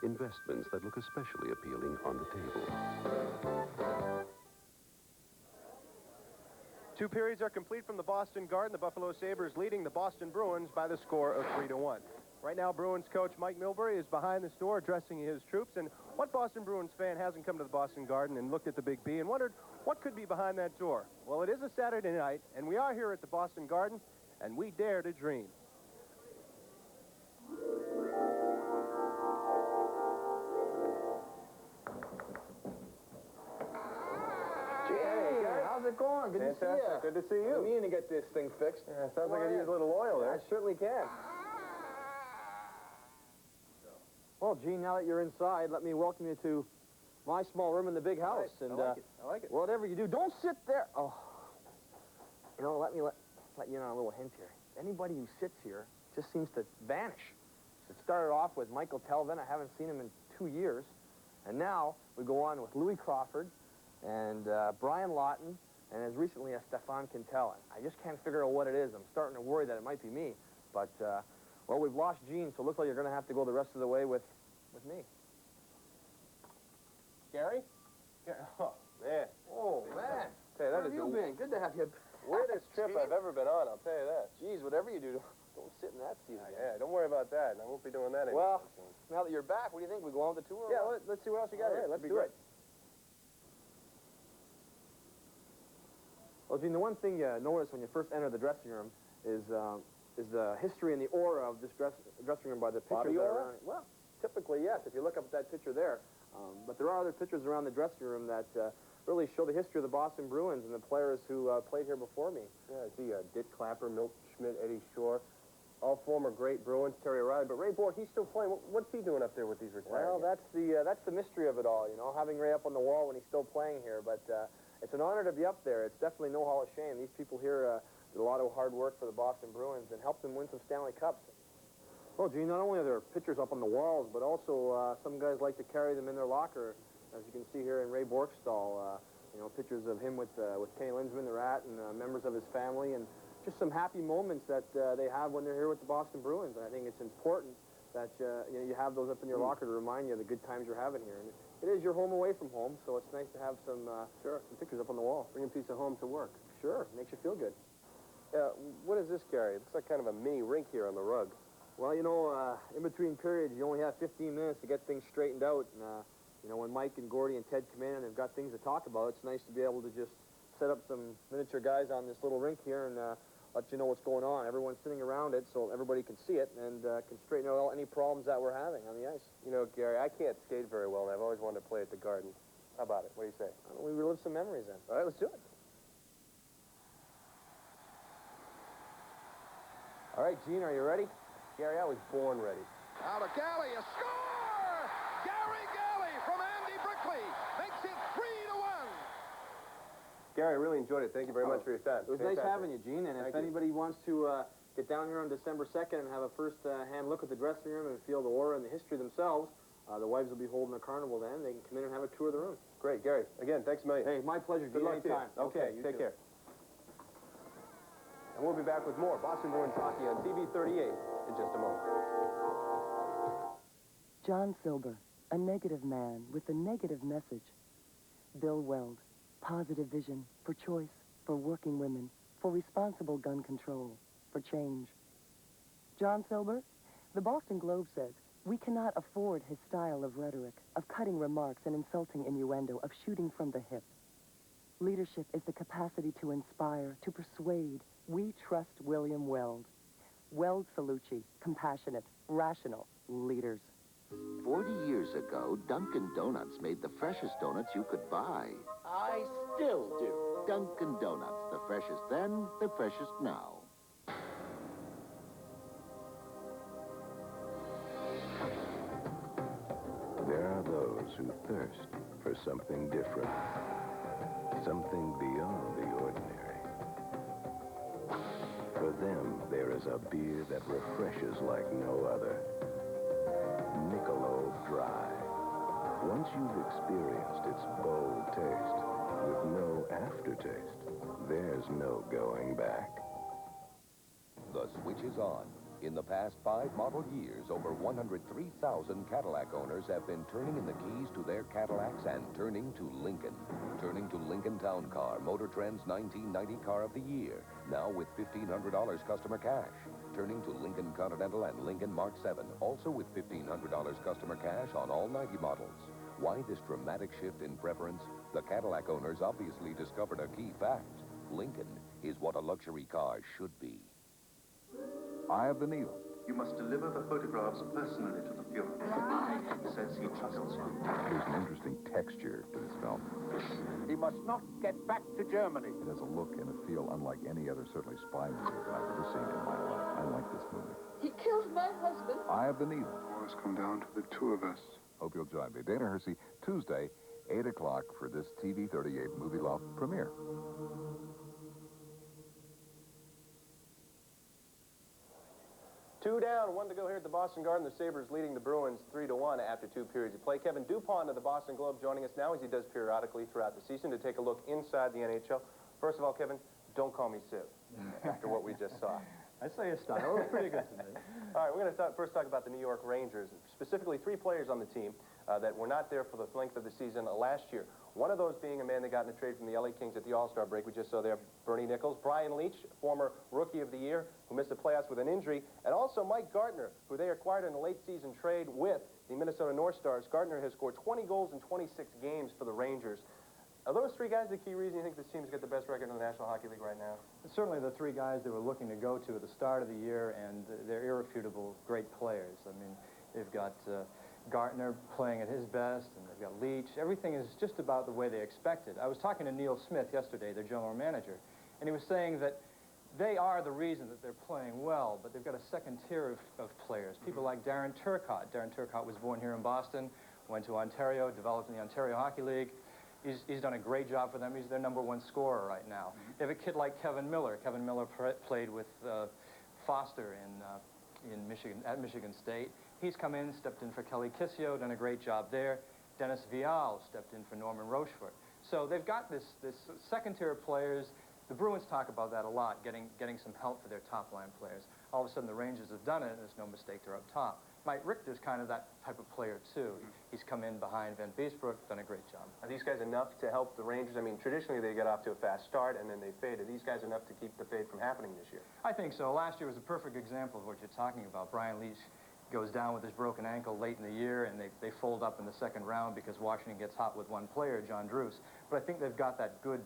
Investments that look especially appealing on the table. 2 periods are complete from the Boston Garden. The Buffalo Sabres leading the Boston Bruins by the score of 3-1. Right now, Bruins coach Mike Milbury is behind the store addressing his troops. And what Boston Bruins fan hasn't come to the Boston Garden and looked at the Big B and wondered what could be behind that door? Well, it is a Saturday night, and we are here at the Boston Garden, and we dare to dream. How's it going? Good to see you. Good to see you. I'm meaning to get this thing fixed. Yeah, sounds like I use a little oil there. I certainly can. Well, Gene, now that you're inside, let me welcome you to my small room in the big house. Nice. And I like it. I like it. Whatever you do, don't sit there. Oh, you know, let me let you in on a little hint here. Anybody who sits here just seems to vanish. It started off with Michael Telvin. I haven't seen him in 2 years. And now we go on with Louis Crawford and Brian Lawton, and as recently as Stefan Quintel. I just can't figure out what it is. I'm starting to worry that it might be me. But, well, we've lost Gene, so it looks like you're going to have to go the rest of the way with me. Gary? Oh, man. Oh, man. Hey, Where have you been? Good to have you. Weirdest trip I've ever been on, I'll tell you that. Geez, whatever you do, don't sit in that seat again. Yeah, don't worry about that. I won't be doing that anymore. Well, now that you're back, what do you think? We go on with the tour? Yeah, let's see what else you got here. Let's do it. Well, Gene, the one thing you notice when you first enter the dressing room is the history and the aura of this dressing room by the pictures that are around it. Well, typically, yes, if you look up at that picture there. But there are other pictures around the dressing room that really show the history of the Boston Bruins and the players who played here before me. Yeah, I see Dick Clapper, Milt Schmidt, Eddie Shore, all former great Bruins, Terry O'Reilly. But Ray Bork, he's still playing. What's he doing up there with these retired Well, that's the mystery of it all, you know, having Ray up on the wall when he's still playing here. But it's an honor to be up there. It's definitely no Hall of Shame. These people here did a lot of hard work for the Boston Bruins and helped them win some Stanley Cups. Well, Gene, not only are there pictures up on the walls, but also some guys like to carry them in their locker, as you can see here in Ray Bork's stall. You know, pictures of him with Kenny Linsman, the Rat, and members of his family, and just some happy moments that they have when they're here with the Boston Bruins. And I think it's important that you know, you have those up in your locker to remind you of the good times you're having here. And it is your home away from home, so it's nice to have some pictures up on the wall. Bring a piece of home to work. Sure, makes you feel good. What is this, Gary? It looks like kind of a mini rink here on the rug. Well, you know, in between periods, you only have 15 minutes to get things straightened out. And, you know, when Mike and Gordy and Ted come in and they've got things to talk about, it's nice to be able to just set up some miniature guys on this little rink here and let you know what's going on. Everyone's sitting around it so everybody can see it and can straighten out any problems that we're having on the ice. You know, Gary, I can't skate very well, and I've always wanted to play at the Garden. How about it? What do you say? Why don't we relive some memories then? All right, let's do it. All right, Gene, are you ready? Gary, I was born ready. Out of Galley, a score! Gary Galley from Andy Brickley makes it 3-1. Gary, I really enjoyed it. Thank you very much for your time. It was nice having you, Gene, and Thank if you. anybody wants to get down here on December 2nd and have a first-hand look at the dressing room and feel the aura and the history themselves, the wives will be holding a carnival then. They can come in and have a tour of the room. Great, Gary. Again, thanks a million. Hey, my pleasure. Good luck to you. Anytime. Okay, you take too. care. And we'll be back with more Boston Bruins hockey on TV 38 in just a moment. John Silber, a negative man with a negative message. Bill Weld, positive vision for choice, for working women, for responsible gun control, for change. John Silber, the Boston Globe says, we cannot afford his style of rhetoric, of cutting remarks and insulting innuendo, of shooting from the hip. Leadership is the capacity to inspire, to persuade. We trust William Weld. Weld Salucci, compassionate, rational leaders. 40 years ago, Dunkin' Donuts made the freshest donuts you could buy. I still do. Dunkin' Donuts, the freshest then, the freshest now. There are those who thirst for something different, something beyond the ordinary. For them, there is a beer that refreshes like no other. Michelob Dry. Once you've experienced its bold taste, with no aftertaste, there's no going back. The switch is on. In the past 5 model years, over 103,000 Cadillac owners have been turning in the keys to their Cadillacs and turning to Lincoln. Turning to Lincoln Town Car, Motor Trend's 1990 Car of the Year, now with $1,500 customer cash. Turning to Lincoln Continental and Lincoln Mark 7, also with $1,500 customer cash on all 90 models. Why this dramatic shift in preference? The Cadillac owners obviously discovered a key fact. Lincoln is what a luxury car should be. Eye of the Needle. You must deliver the photographs personally to the Fuhrer. He says he trusts you. There's an interesting texture to this film. He must not get back to Germany. It has a look and a feel unlike any other, certainly spy movie that I've ever seen in my life. I like this movie. He killed my husband. Eye of the Needle. War's come down to the two of us. Hope you'll join me. Dana Hersey, Tuesday, 8 o'clock for this TV 38 Movie Loft premiere. Two down, one to go here at the Boston Garden. The Sabres leading the Bruins 3-1 after 2 periods of play. Kevin Dupont of the Boston Globe joining us now, as he does periodically throughout the season, to take a look inside the NHL. First of all, Kevin, don't call me Siv after what we just saw. I say a style. It was pretty good to me. All right, we're going to first talk about the New York Rangers, specifically 3 players on the team that were not there for the length of the season last year. One of those being a man that got in a trade from the LA Kings at the All-Star break. We just saw there Bernie Nichols, Brian Leach, former Rookie of the Year, who missed the playoffs with an injury, and also Mike Gardner, who they acquired in a late-season trade with the Minnesota North Stars. Gardner has scored 20 goals in 26 games for the Rangers. Are those 3 guys the key reason you think this team's got the best record in the National Hockey League right now? Certainly the 3 guys they were looking to go to at the start of the year, and they're irrefutable great players. I mean, they've got Gartner playing at his best, and they've got Leach. Everything is just about the way they expected. I was talking to Neil Smith yesterday, their general manager, and he was saying that they are the reason that they're playing well, but they've got a second tier of players. People like Darren Turcotte. Darren Turcotte was born here in Boston, went to Ontario, developed in the Ontario Hockey League. He's done a great job for them. He's their #1 scorer right now. They have a kid like Kevin Miller. Kevin Miller played with Foster in Michigan, at Michigan State. He's come in, stepped in for Kelly Kissio, done a great job there. Dennis Vial stepped in for Norman Rochefort. So they've got this second tier of players. The Bruins talk about that a lot, getting some help for their top-line players. All of a sudden, the Rangers have done it, and there's no mistake, they're up top. Mike Richter's kind of that type of player, too. He's come in behind Van Beesbroek, done a great job. Are these guys enough to help the Rangers? I mean, traditionally, they get off to a fast start, and then they fade. Are these guys enough to keep the fade from happening this year? I think so. Last year was a perfect example of what you're talking about. Brian Leach goes down with his broken ankle late in the year, and they fold up in the second round because Washington gets hot with one player, John Druce. But I think they've got that good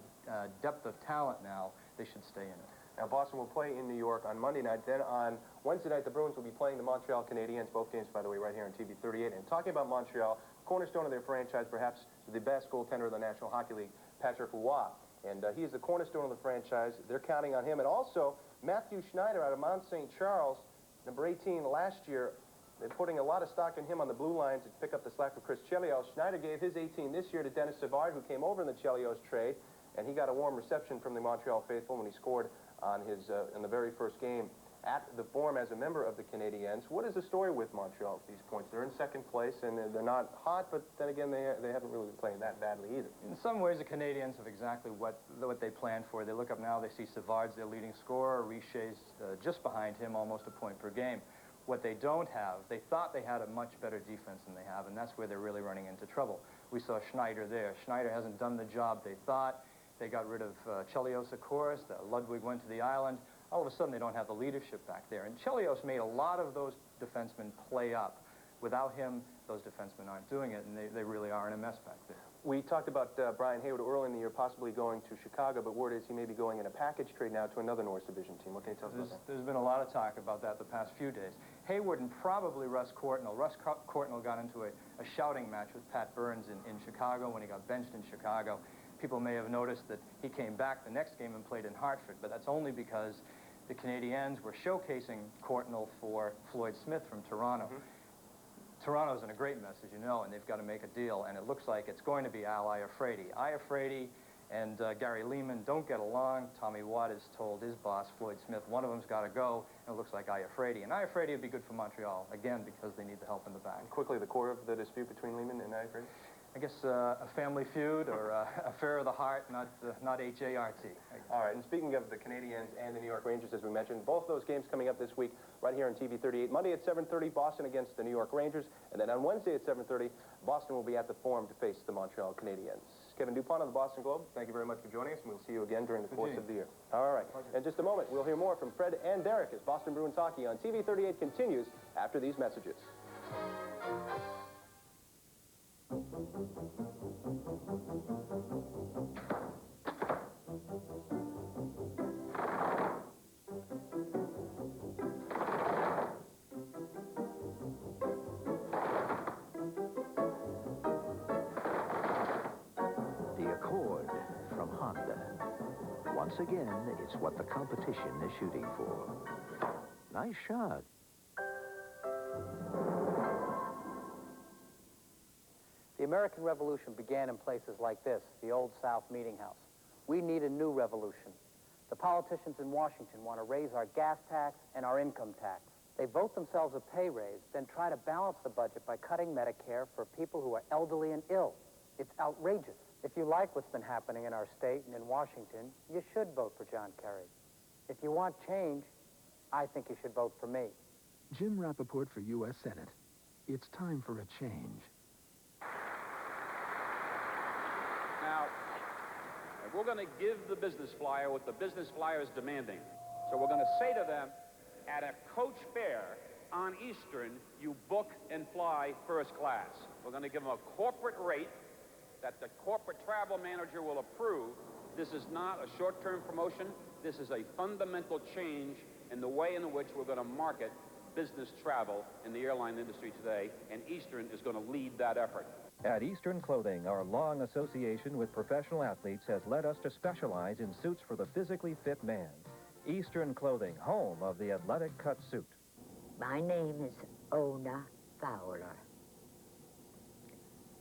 depth of talent now. They should stay in it. Now, Boston will play in New York on Monday night. Then on Wednesday night, the Bruins will be playing the Montreal Canadiens, both games, by the way, right here on TV 38. And talking about Montreal, cornerstone of their franchise, perhaps the best goaltender of the National Hockey League, Patrick Roy. And he is the cornerstone of the franchise. They're counting on him. And also, Matthew Schneider out of Mount St. Charles, number 18 last year. They're putting a lot of stock in him on the blue line to pick up the slack for Chris Chelios. Schneider gave his 18 this year to Dennis Savard, who came over in the Chelios trade. And he got a warm reception from the Montreal faithful when he scored on his in the very first game at the Forum as a member of the Canadiens. What is the story with Montreal at these points? They're in second place, and they're not hot, but then again, they haven't really been playing that badly either. In some ways, the Canadiens have exactly what they planned for. They look up now, they see Savard's their leading scorer, Richet's just behind him, almost a point per game. What they don't have, they thought they had a much better defense than they have, and that's where they're really running into trouble. We saw Schneider there. Schneider hasn't done the job they thought. They got rid of Chelios, of course. Ludwig went to the island. All of a sudden, they don't have the leadership back there. And Chelios made a lot of those defensemen play up. Without him, those defensemen aren't doing it, and they really are in a mess back there. We talked about Brian Hayward early in the year possibly going to Chicago, but word is he may be going in a package trade now to another North Division team. What can you tell us about that? There's been a lot of talk about that the past few days. Hayward and probably Russ Courtnall. Russ Courtnall got into a shouting match with Pat Burns in Chicago when he got benched in Chicago. People may have noticed that he came back the next game and played in Hartford, but that's only because the Canadiens were showcasing Courtnall for Floyd Smith from Toronto. Toronto's in a great mess, as you know, and they've got to make a deal, and it looks like it's going to be Al Iafrate. Iafrate and Gary Lehman don't get along. Tommy Watt has told his boss, Floyd Smith, one of them's got to go, and it looks like Iafrate. And Iafrate would be good for Montreal, again, because they need the help in the back. And quickly, the core of the dispute between Lehman and Iafrate? I guess a family feud or affair of the heart, not H-A-R-T. All right, and speaking of the Canadiens and the New York Rangers, as we mentioned, both those games coming up this week right here on TV 38. Monday at 7:30, Boston against the New York Rangers, and then on Wednesday at 7:30, Boston will be at the Forum to face the Montreal Canadiens. Kevin Dupont of the Boston Globe, thank you very much for joining us, and we'll see you again during the course of the year. All right, in just a moment, we'll hear more from Fred and Derek as Boston Bruins hockey on TV 38 continues after these messages. The Accord from Honda. Once again, it's what the competition is shooting for. Nice shot. The American Revolution began in places like this, the Old South Meeting House. We need a new revolution. The politicians in Washington want to raise our gas tax and our income tax. They vote themselves a pay raise, then try to balance the budget by cutting Medicare for people who are elderly and ill. It's outrageous. If you like what's been happening in our state and in Washington, you should vote for John Kerry. If you want change, I think you should vote for me. Jim Rappaport for U.S. Senate. It's time for a change. Now, we're going to give the business flyer what the business flyer is demanding. So we're going to say to them, at a coach fare on Eastern, you book and fly first class. We're going to give them a corporate rate that the corporate travel manager will approve. This is not a short-term promotion. This is a fundamental change in the way in which we're going to market business travel in the airline industry today, and Eastern is going to lead that effort. At Eastern Clothing, our long association with professional athletes has led us to specialize in suits for the physically fit man. Eastern Clothing, home of the athletic cut suit. My name is Ona Fowler.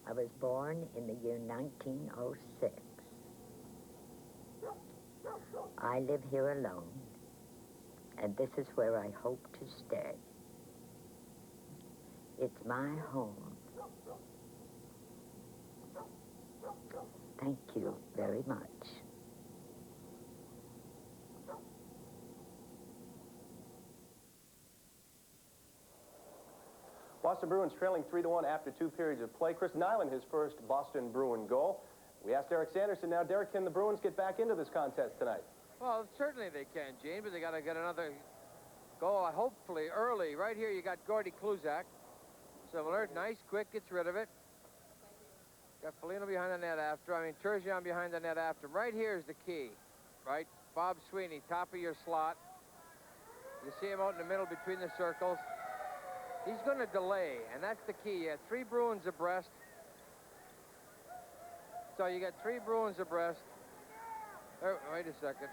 I was born in the year 1906. I live here alone, and this is where I hope to stay. It's my home. Thank you very much. Boston Bruins trailing 3-1 after 2 periods of play. Chris Nyland, his first Boston Bruin goal. We asked Derek Sanderson now. Derek, can the Bruins get back into this contest tonight? Well, certainly they can, Gene, but they got to get another goal, hopefully early. Right here, you got Gordy Kluzak. Similar, nice, quick, gets rid of it. Got Foligno behind the net after. Turgeon behind the net after. Right here is the key, right? Bob Sweeney, top of your slot. You see him out in the middle between the circles. He's going to delay, and that's the key. You have 3 Bruins abreast. So you got 3 Bruins abreast. Wait a second.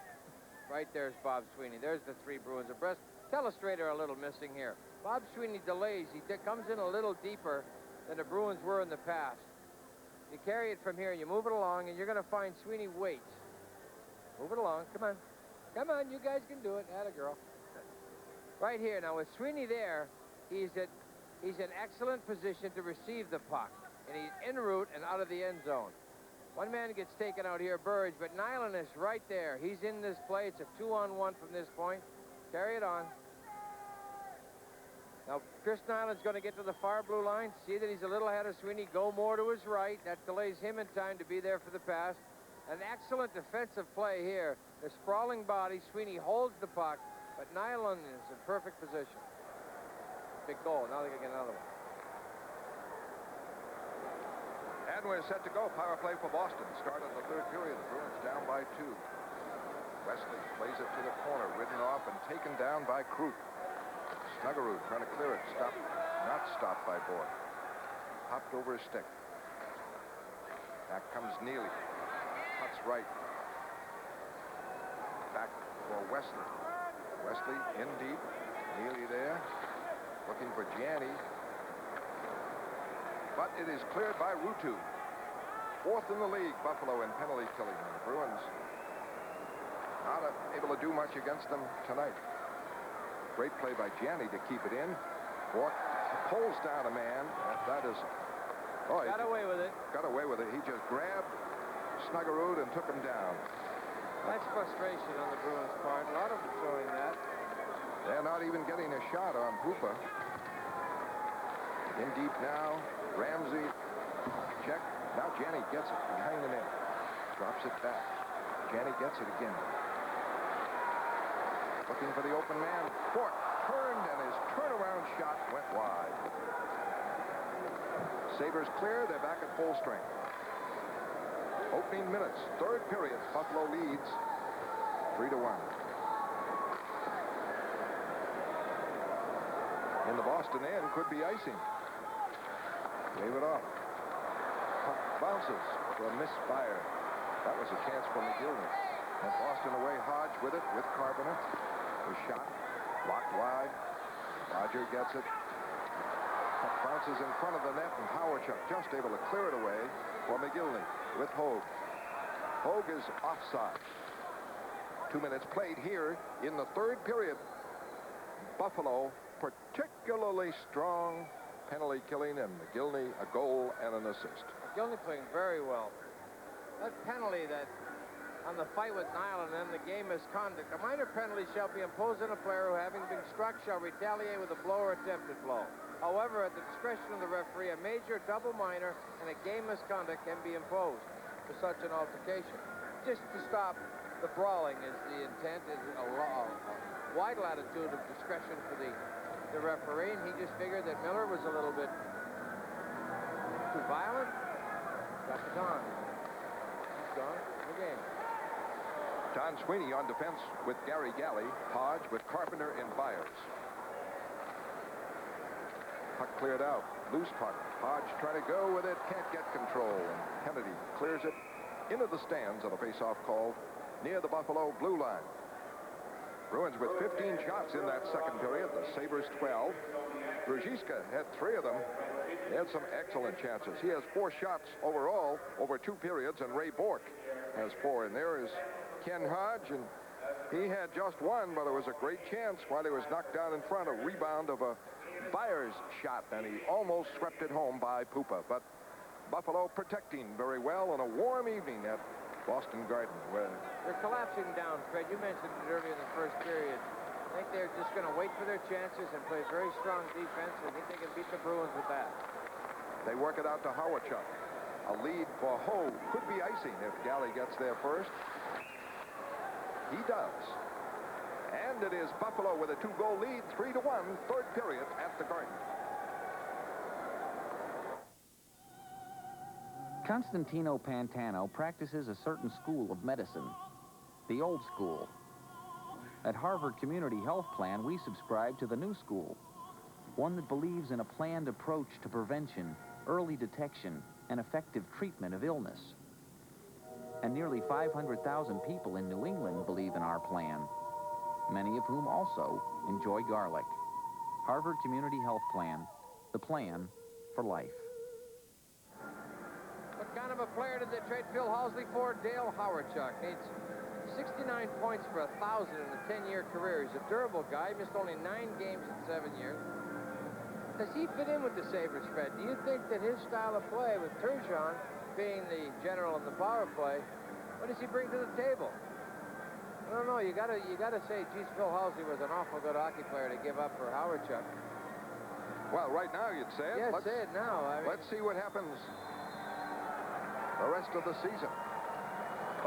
Right there's Bob Sweeney. There's the 3 Bruins abreast. Telestrator a little missing here. Bob Sweeney delays. He comes in a little deeper than the Bruins were in the past. You carry it from here, you move it along, and you're going to find Sweeney waits. Move it along. Come on. Come on, you guys can do it. Atta girl. Right here. Now, with Sweeney there, he's in excellent position to receive the puck. And he's en route and out of the end zone. One man gets taken out here, Burge, but Nyland is right there. He's in this play. It's a 2-on-1 from this point. Carry it on. Now, Chris Nyland's going to get to the far blue line. See that he's a little ahead of Sweeney. Go more to his right. That delays him in time to be there for the pass. An excellent defensive play here. The sprawling body. Sweeney holds the puck, but Nyland is in perfect position. Big goal. Now they're going to get another one. And we're set to go. Power play for Boston. Start of the 3rd period. The Bruins down by 2. Wesley plays it to the corner. Ridden off and taken down by Krug. Snuggerud trying to clear it. Not stopped by Boyd. Hopped over his stick. Back comes Neely. Cuts right. Back for Wesley. Wesley in deep. Neely there. Looking for Gianni. But it is cleared by Rutu. 4th in the league, Buffalo in penalty killing. The Bruins not able to do much against them tonight. Great play by Gianni to keep it in. Bork pulls down a man. That is Oh, Got away with it. Got away with it. He just grabbed Snuggerud and took him down. That's frustration on the Bruins' part. A lot of them showing that. They're not even getting a shot on Hooper. In deep now. Ramsey. Check. Now Janney gets it behind the net. Drops it back. Janney gets it again. Looking for the open man. Bork turned, and his turnaround shot went wide. Sabres clear. They're back at full strength. Opening minutes. Third period. Buffalo leads 3-1. In the Boston end could be icing. Gave it off. Puck bounces for a misfire. That was a chance for McGillney. And Boston away. Hodge with it, with Carpenter. The shot blocked wide. Roger gets it. Puck bounces in front of the net, and Howardchuk just able to clear it away for McGillney with Hogue. Hogue is offside. 2 minutes played here in the third period. Buffalo particularly strong penalty killing, and McGillney a goal and an assist. McGillney playing very well. That penalty that on the fight with Nyland and the game misconduct. A minor penalty shall be imposed on a player who, having been struck, shall retaliate with a blow or attempted blow. However, at the discretion of the referee, a major, double minor, and a game misconduct can be imposed for such an altercation. Just to stop the brawling is the intent, is a wide latitude of discretion for the referee, and he just figured that Miller was a little bit too violent. Got the gone. He's gone. The game. Don Sweeney on defense with Gary Galley. Hodge with Carpenter and Byers. Puck cleared out. Loose puck. Hodge trying to go with it. Can't get control. And Kennedy clears it into the stands on a face-off call near the Buffalo blue line. Bruins with 15 shots in that second period. The Sabres 12. Brzezinski had 3 of them. He had some excellent chances. He has 4 shots overall over 2 periods, and Ray Bork has 4. And there is Ken Hodge, and he had just 1, but it was a great chance while he was knocked down in front. A rebound of a Byers shot, and he almost swept it home by Pupa. But Buffalo protecting very well on a warm evening at Boston Garden. Where they're collapsing down, Fred. You mentioned it earlier in the first period. I think they're just going to wait for their chances and play very strong defense. I think they can beat the Bruins with that. They work it out to Howardchuk. A lead for Hogue. Could be icing if Galley gets there first. He does. And it is Buffalo with a 2-goal lead, 3-1, third period at the Garden. Constantino Pantano practices a certain school of medicine, the old school. At Harvard Community Health Plan, we subscribe to the new school, one that believes in a planned approach to prevention, early detection, and effective treatment of illness. And nearly 500,000 people in New England believe in our plan, many of whom also enjoy garlic. Harvard Community Health Plan, the plan for life. What kind of a player did they trade Phil Housley for? Dale Howardchuk needs 69 points for 1,000 in a 10-year career. He's a durable guy. Missed only 9 games in 7 years. Does he fit in with the Sabres, Fred? Do you think that his style of play, with Turgeon being the general of the power play, what does he bring to the table? I don't know. You gotta say, geez, Phil Housley was an awful good hockey player to give up for Howardchuk. Well, right now you'd say it. Yeah, say it now. I mean, let's see what happens the rest of the season.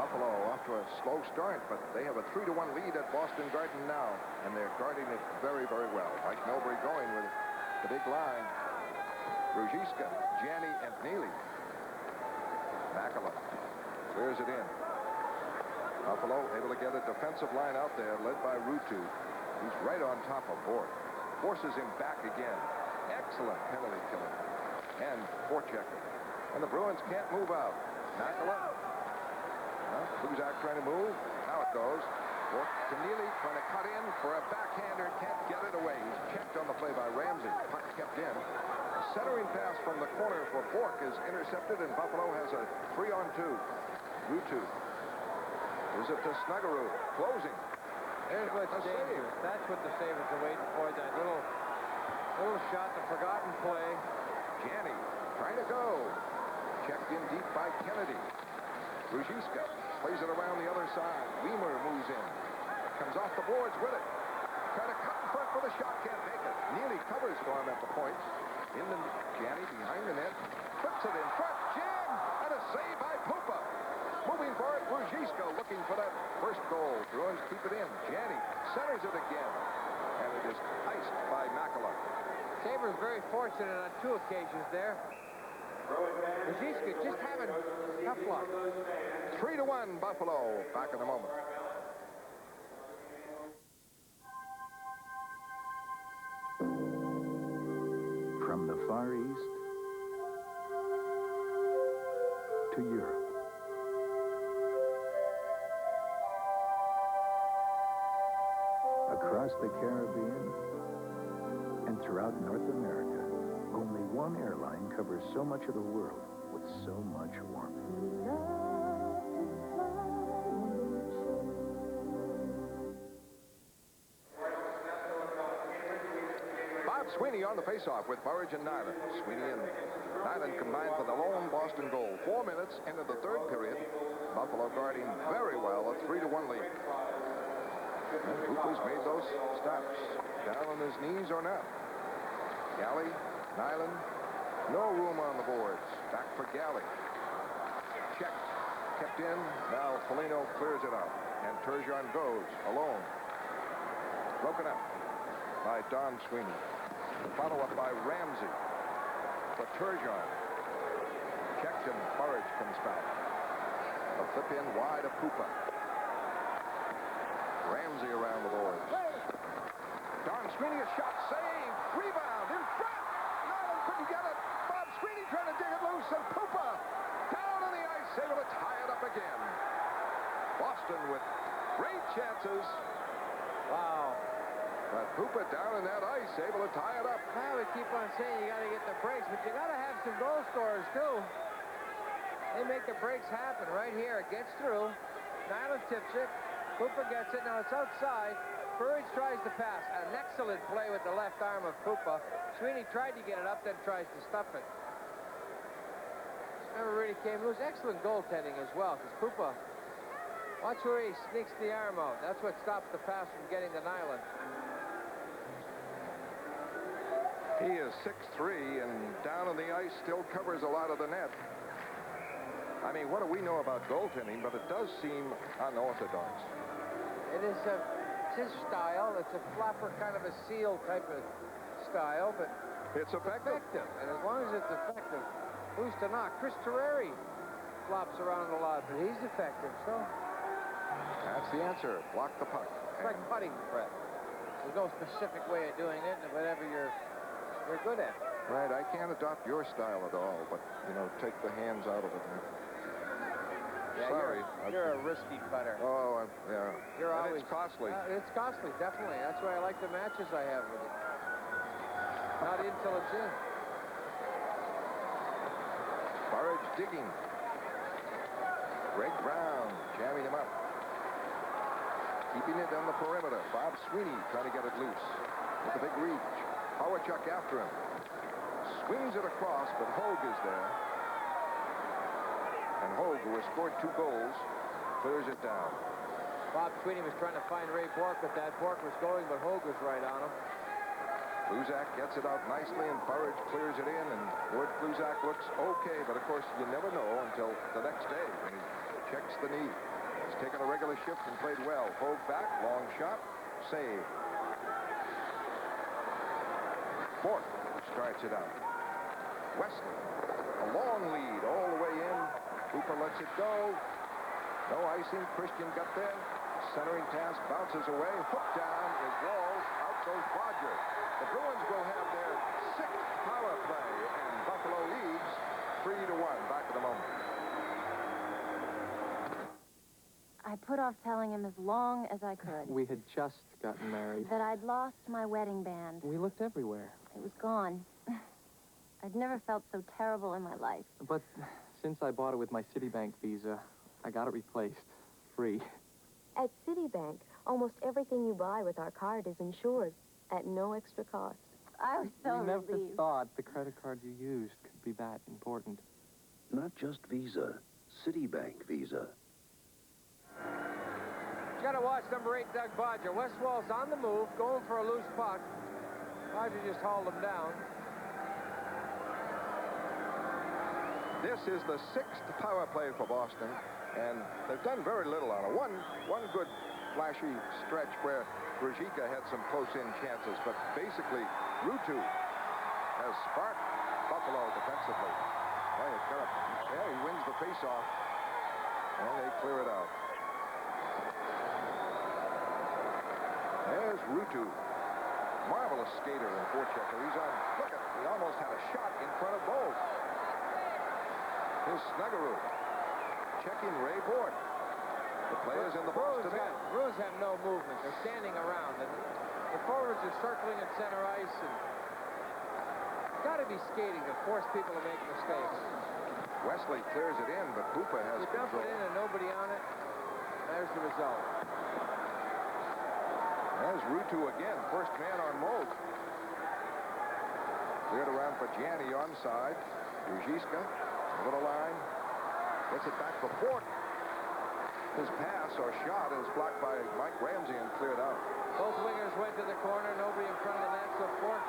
Buffalo off to a slow start, but they have a 3-1 lead at Boston Garden now, and they're guarding it very, very well. Mike Milbury going with the big line. Brzezinski, Janney, and Neely. Makala clears it in. Buffalo able to get a defensive line out there, led by Ruutu. He's right on top of Bork. Forces him back again. Excellent penalty killing. And forechecker. And the Bruins can't move out. Makala. Buzak trying to move. Now it goes. Bork to Neely, trying to cut in for a backhander. Can't get it away. He's checked on the play by Ramsey. Puck kept in. A centering pass from the corner for Bork is intercepted, and Buffalo has a 3-on-2. Ruutu. Is it to Snuggerud? Closing. There's what's dangerous. That's what the Sabres are waiting for. That little shot, the forgotten play. Janney trying to go. Checked in deep by Kennedy. Ruziska plays it around the other side. Weimer moves in. Comes off the boards with it. Trying to cut in front for the shot. Can't make it. Neely covers for him at the point. In the Janney behind the net. Puts it in front. Jam! And a save by Pupa. Moving for it. Ruziska looking for that first goal. Bruins keep it in. Janney centers it again. And it is iced by Makela. Sabres very fortunate on 2 occasions there. Ruziska just having tough luck. 3-1 Buffalo. Back in a moment. From the Far East to Europe. Across the Caribbean and throughout North America, only one airline covers so much of the world with so much warmth. Bob Sweeney on the faceoff with Burridge and Nyland. Sweeney and Nyland combined for the lone Boston goal. 4 minutes into the third period. Buffalo guarding very well, a 3-1 lead. And Hooper's made those stops. Down on his knees or not. Galley, Nyland, no room on the boards. Back for Galley. Checked, kept in. Now Foligno clears it out. And Turgeon goes alone. Broken up by Don Sweeney. Follow-up by Ramsey. For Turgeon. Checked and Burridge comes back. A flip in wide of Pupa. Ramsey around the boards. Don Sweeney, a shot, save, rebound, in front. Nyland couldn't get it. Bob Sweeney trying to dig it loose, and Pupa down on the ice, able to tie it up again. Boston with great chances. Wow. But Pupa down in that ice, able to tie it up. Now we keep on saying you got to get the breaks, but you got to have some goal scorers too. They make the breaks happen right here. It gets through. Nyland tips it. Pupa gets it. Now it's outside. Burridge tries to pass. An excellent play with the left arm of Pupa. Sweeney tried to get it up, then tries to stuff it. Never really came loose. Excellent goaltending as well, because Pupa, watch where he sneaks the arm out. That's what stops the pass from getting to Nyland. He is 6'3", and down on the ice still covers a lot of the net. I mean, what do we know about goaltending, but it does seem unorthodox. It is his style. It's a flapper kind of a seal type of style, but it's effective. And as long as it's effective, who's to knock? Chris Terreri flops around a lot, but he's effective, so. That's the answer. Block the puck. It's like putting, Brett. There's no specific way of doing it, whatever you're good at. Right, I can't adopt your style at all, but, you know, take the hands out of it. Yeah, sorry. You're a risky putter. Oh, yeah. You're always... It's costly. It's costly, definitely. That's why I like the matches I have with you. Not in till it's in. Burridge digging. Greg Brown jamming him up. Keeping it on the perimeter. Bob Sweeney trying to get it loose. With a big reach. Howachuk after him. Swings it across, but Hogue is there. And Hogue, who has scored 2 goals, clears it down. Bob Sweeney was trying to find Ray Bork, but that Bork was going, but Hogue was right on him. Bluzak gets it out nicely, and Burridge clears it in, and Wood Bluzak looks okay, but of course you never know until the next day when he checks the knee. He's taken a regular shift and played well. Hogue back, long shot, save. Bork starts it out. Wesley, a long lead all the way in. Cooper lets it go. No icing. Christian got there. Centering pass bounces away. Hook down is Walls. Out goes Roger. The Bruins will have their 6th power play, and Buffalo leads 3-1. Back in a moment. I put off telling him as long as I could. We had just gotten married. That I'd lost my wedding band. We looked everywhere. It was gone. I'd never felt so terrible in my life. But since I bought it with my Citibank Visa, I got it replaced. Free. At Citibank, almost everything you buy with our card is insured at no extra cost. I was so We never relieved. thought the credit card you used could be that important. Not just Visa, Citibank Visa. You got to watch number 8, Doug Bodger. Westwall's on the move, going for a loose puck. Bodger just hauled him down. This is the 6th power play for Boston, and they've done very little on it. One good flashy stretch where Grzyka had some close-in chances, but basically Rutu has sparked Buffalo defensively. Yeah, he wins the face-off, and they clear it out. There's Rutu. Marvelous skater and forechecker. He's on, look at, he almost had a shot in front of goal. Here's Snuggerud checking Ray Bork. The players in the Boston end. Bruins have no movement. They're standing around, and the forwards are circling at center ice, and got to be skating to force people to make mistakes. Wesley clears it in, but Hooper has You dump control. it in and nobody on it. There's the result. There's Rutu again, first man on Mold. Cleared around for Gianni onside. Grzyka, over the line, gets it back for Bork. His pass or shot is blocked by Mike Ramsey and cleared out. Both wingers went to the corner, nobody in front of the net, so Bork.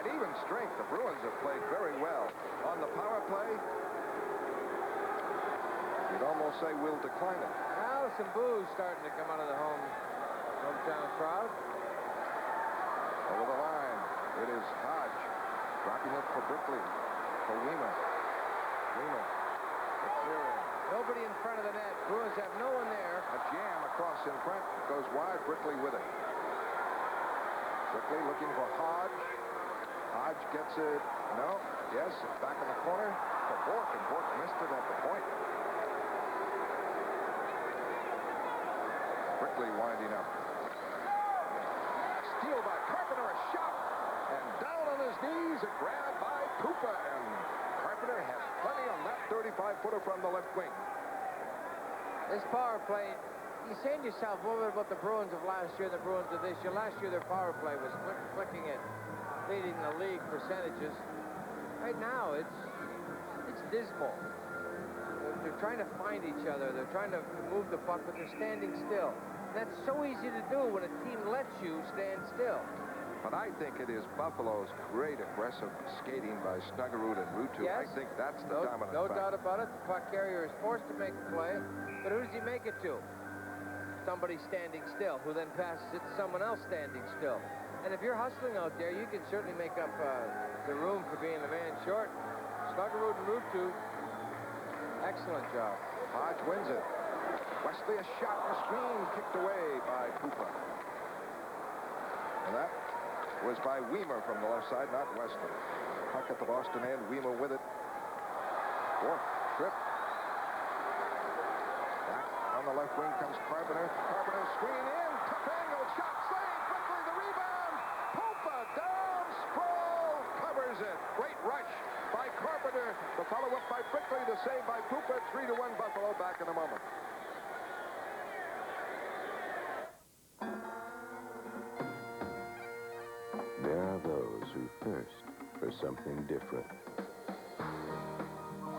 At even strength, the Bruins have played very well. On the power play, you'd almost say we'll decline it. Now some boos starting to come out of the hometown crowd. Over the line, it is Hodge. Dropping it for Brickley. For Weimer. The clearing. Nobody in front of the net. Bruins have no one there. A jam across in front. Goes wide. Brickley with it. Brickley looking for Hodge. Hodge gets it. No. Yes. Back in the corner for Bork. And Bork missed it at the point. Brickley winding up. Steal by Carpenter. A shot. And down on his knees. A grab by Cooper. And Carpenter has plenty on that 35-footer from the left wing. This power play, you're saying to yourself, what about the Bruins of last year and the Bruins of this year? Last year, their power play was clicking it, leading the league percentages. Right now, it's dismal. They're trying to find each other. They're trying to move the puck, but they're standing still. And that's so easy to do when a team lets you stand still. But I think it is Buffalo's great aggressive skating by Snuggerud and Rutu. Yes. I think that's the dominant No factor. doubt about it. The puck carrier is forced to make the play, but who does he make it to? Somebody standing still, who then passes it to someone else standing still. And if you're hustling out there, you can certainly make up the room for being the man short. Snuggerud and Rutu, excellent job. Hodge wins it. Wesley a shot and a screen kicked away by Cooper. And that was by Weimer from the left side, not Wesley. Puck at the Boston end, Weimer with it. Bork, trip. Back on the left wing comes Carpenter. Carpenter screen in, tough angle, shot, save, quickly the rebound. Popa down, Sproul covers it. Great rush by Carpenter. The follow-up by Brickley, the save by Cooper. 3-1 Buffalo, back in a moment. There are those who thirst for something different.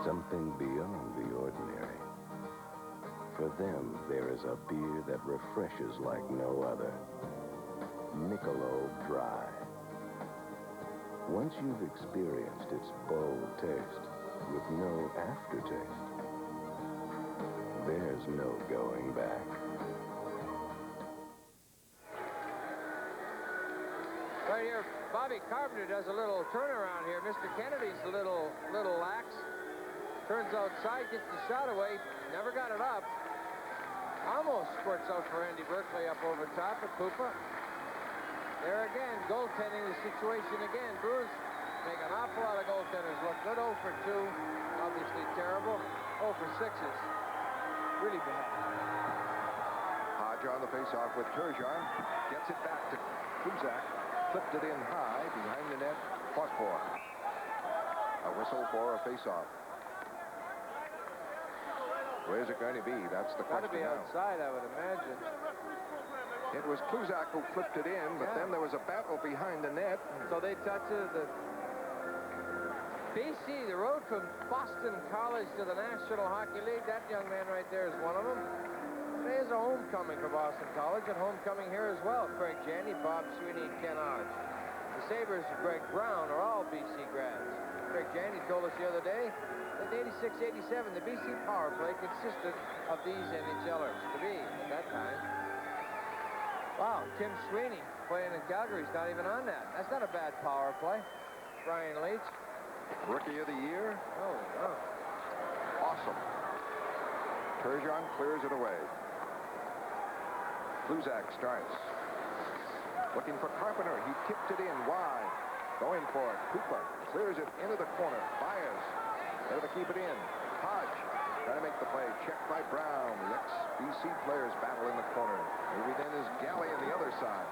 Something beyond the ordinary. For them, there is a beer that refreshes like no other. Michelob Dry. Once you've experienced its bold taste with no aftertaste, there's no going back. Right here, Bobby Carpenter does a little turnaround here. Mr. Kennedy's a little lax. Turns outside, gets the shot away. Never got it up. Almost squirts out for Andy Berkeley up over top at Cooper. There again, goaltending the situation again. Bruins make an awful lot of goaltenders look good. 0 for 2, obviously terrible. 0 for 6s, really bad. Hodge on the faceoff with Turgeon. Gets it back to Kuzak. Flipped it in high behind the net. Fosfor. A whistle for a faceoff. Where's it going to be? That's the question. Got to be outside, I would imagine. It was Kluzak who flipped it in, but then there was a battle behind the net. So they touched it. BC, the road from Boston College to the National Hockey League. That young man right there is one of them. Today is a homecoming for Boston College, and homecoming here as well. Craig Janney, Bob Sweeney, Ken Hodge. The Sabres, Greg Brown, are all BC grads. Craig Janney told us the other day that in 86-87, the BC power play consisted of these NHLers. To be at that time. Wow, Tim Sweeney playing in Calgary is not even on that. That's not a bad power play. Brian Leach. Rookie of the year. Oh, wow. Awesome. Turgeon clears it away. Kluzak starts. Looking for Carpenter. He tipped it in wide. Going for it. Cooper clears it into the corner. Byers able to keep it in. Hodge trying to make the play. Checked by Brown. The ex-BC players battle in the corner. Maybe then is Galley on the other side.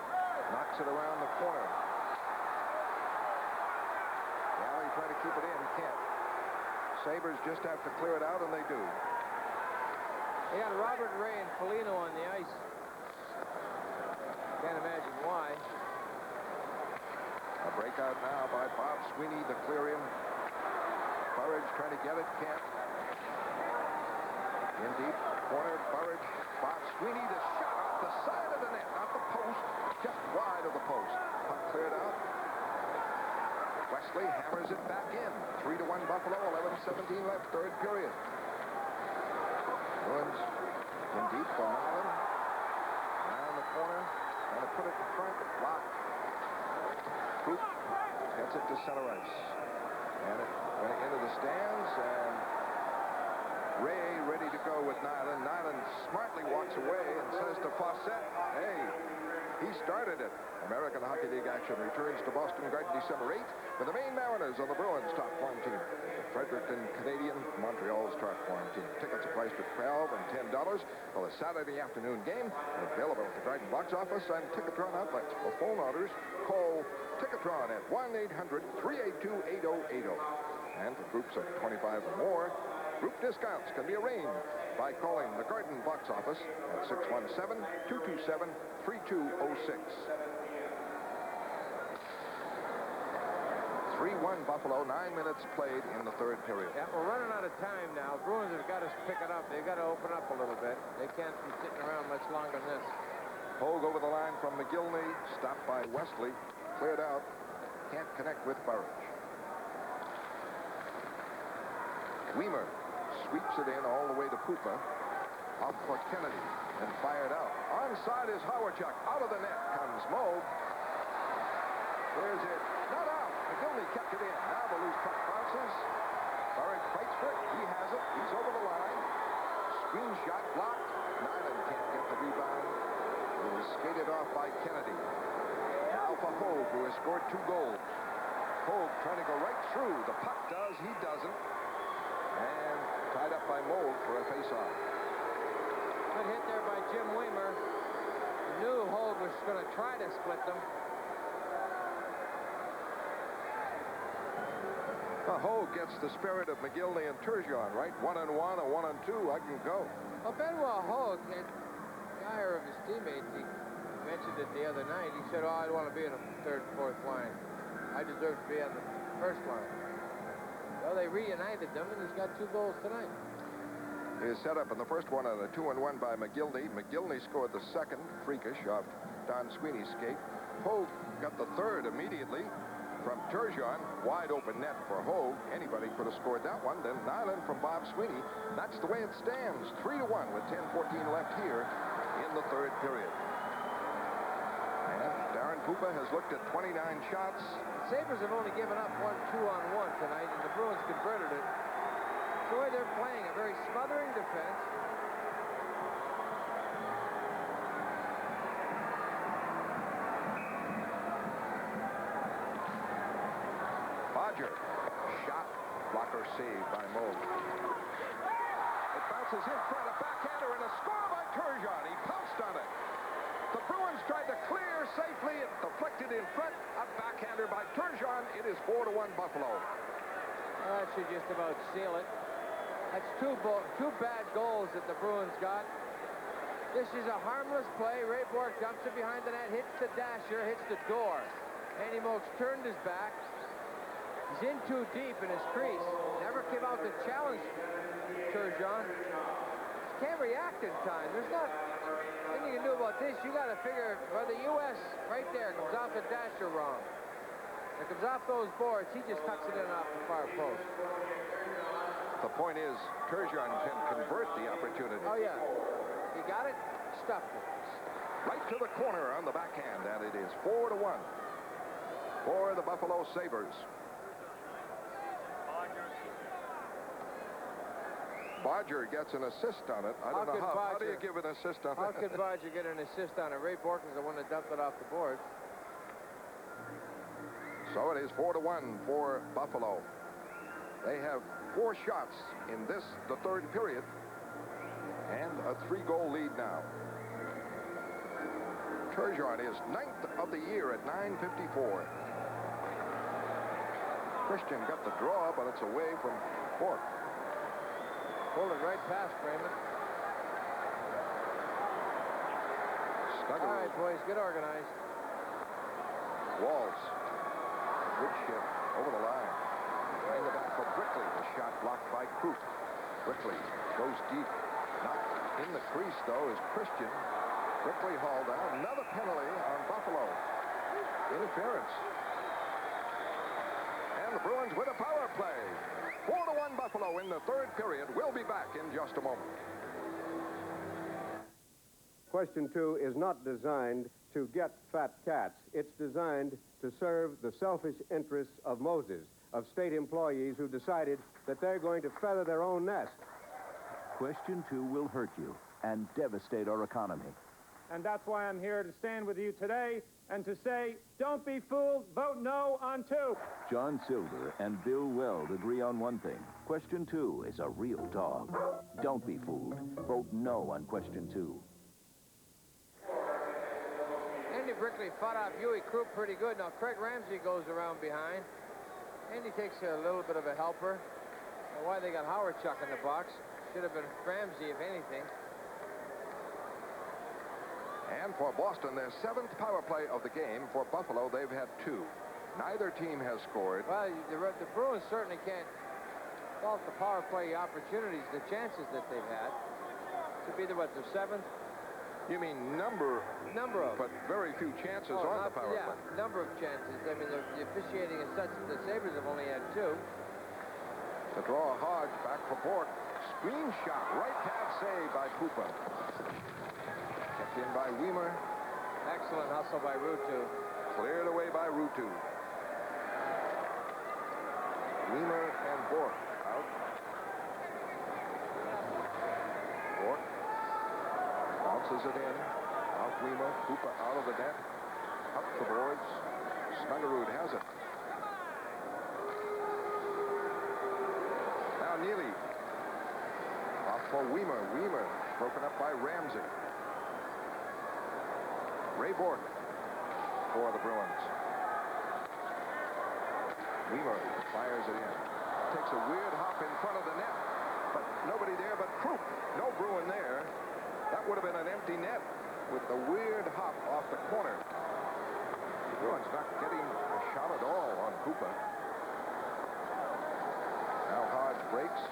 Knocks it around the corner. Galley trying to keep it in. Can't. Sabres just have to clear it out, and they do. They got Robert Ray and Foligno on the ice. Can't imagine why. A breakout now by Bob Sweeney, the clear in. Burridge trying to get it. Can't. In deep corner, Burridge. Bob Sweeney, the shot off the side of the net, not the post, just wide of the post. Puck cleared out. Wesley hammers it back in. 3-1 Buffalo, 11:17 left, third period. Bruins in deep for Nyland. Around the corner, trying to put it in front, blocked. Coop gets it to center ice. And it went into the stands, and Ray ready to go with Nyland. Nyland smartly walks away and says to Fawcett, hey, he started it. American Hockey League action returns to Boston Garden December 8th with the Maine Mariners on the Bruins top form team. Fredericton Canadian, Montreal's top form team. Tickets are priced at $12 and $10 for the Saturday afternoon game. Available at the Garden box office and Ticketron outlets. For phone orders, call Ticketron at 1-800-382-8080. And for groups of 25 or more, group discounts can be arranged by calling the Garden box office at 617-227-3206. 3-1 Buffalo, 9 minutes played in the third period. Yeah, we're running out of time now. Bruins have got to pick it up. They've got to open up a little bit. They can't be sitting around much longer than this. Hogue over the line from McGillney, stopped by Wesley, cleared out, can't connect with Burridge. Weimer sweeps it in all the way to Pupa, off for Kennedy, and fired out. Onside is Howardchuk. Out of the net comes Moe. There's it. Not out. McGillney kept it in. Now the loose puck bounces. Burridge fights for it. He has it. He's over the line. Screen shot blocked. Nyland can't get the rebound. It was skated off by Kennedy. Now for Hogue, who has scored 2 goals. Hogue trying to go right through. The puck does. He doesn't. And tied up by Moe for a face-off. Good hit there by Jim Weimer. Knew Hogue was going to try to split them. Well, Hogue gets the spirit of McGillney and Turgeon, right? 1-1 or 1-2, I can go. Well, Benoit Hogue, the hire of his teammates, he mentioned it the other night. He said, oh, I don't want to be in the third, fourth line. I deserve to be on the first line. Well, they reunited them, and he's got 2 goals tonight. His setup in the first one on a 2-1 by McGillney. McGillney scored the second, freakish, off Don Sweeney's skate. Hogue got the third immediately from Turgeon. Wide open net for Hogue. Anybody could have scored that one. Then Nyland from Bob Sweeney. That's the way it stands. 3-1 with 10:14 left here in the third period. And Darren Pupa has looked at 29 shots. Sabres have only given up 1 2-on-1 tonight, and the Bruins converted it. The way they're playing, a very smothering defense. Bodger, shot, blocker saved by Moe. It bounces in front, a backhander, and a score by Turgeon. He pounced on it. The Bruins tried to clear safely. It deflected in front. A backhander by Turgeon. It is 4-1 Buffalo. That should just about seal it. That's two bad goals that the Bruins got. This is a harmless play. Ray Bork dumps it behind the net, hits the dasher, hits the door. Andy Moakes turned his back. He's in too deep in his crease. Never came out to challenge Turgeon. Can't react in time. There's not anything you can do about this. You got to figure whether the U.S. right there comes off the dasher wrong. It comes off those boards. He just tucks it in off the far post. The point is, Turgeon can convert the opportunity. Oh, yeah. He got it, stuffed it. Right to the corner on the backhand, and it is 4-1 for the Buffalo Sabres. Bodger gets an assist on it. I don't know how do you give an assist on How that? could Bodger get an assist on it? Ray Bork is the one that dumped it off the board. So it is 4-1 for Buffalo. They have 4 shots in the third period, and a 3-goal lead now. Turgeon is 9th of the year at .954. Christian got the draw, but it's away from Bork. Pulled it right past Raymond. Snuggerud. All right, boys, get organized. Walls. Good shift over the line. Behind the back for Brickley. The shot blocked by Krupp. Brickley goes deep. Not in the crease, though, is Christian. Brickley hauled out. Another penalty on Buffalo. Interference. And the Bruins with a power play. 4-1 Buffalo in the third period. We'll be back in just a moment. Question 2 is not designed to get fat cats. It's designed to serve the selfish interests of Moses, of state employees who decided that they're going to feather their own nest. Question 2 will hurt you and devastate our economy. And that's why I'm here to stand with you today and to say, don't be fooled, vote no on 2. John Silver and Bill Weld agree on one thing. Question 2 is a real dog. Don't be fooled. Vote no on question 2. Andy Brickley fought off Huey Krupp pretty good. Now Craig Ramsey goes around behind. Andy takes a little bit of a helper. Why they got Howard Chuck in the box. Should have been Ramsey, if anything. And for Boston, their 7th power play of the game. For Buffalo, they've had 2. Neither team has scored. Well, the Bruins certainly can't fault the power play opportunities, the chances that they've had. To be their 7th? You mean number of, but very few chances on the power play. Yeah, number of chances. I mean, the officiating is such that the Sabres have only had 2. The draw hard, back for Bork. Screen shot, right pad save by Cooper. Kept in by Weimer. Excellent hustle by Ruutu. Cleared away by Ruutu. Weimer and Bork out. Bork bounces it in. Out Weimer. Cooper out of the net. Up the boards. Snuggerud has it. Now Neely. Off for Weimer. Weimer broken up by Ramsey. Ray Bork for the Bruins. Weimer fires it in. Takes a weird hop in front of the net. But nobody there but Krupp. No Bruin there. That would have been an empty net with the weird hop off the corner. The Bruins not getting a shot at all on Cooper. Now Hodge breaks.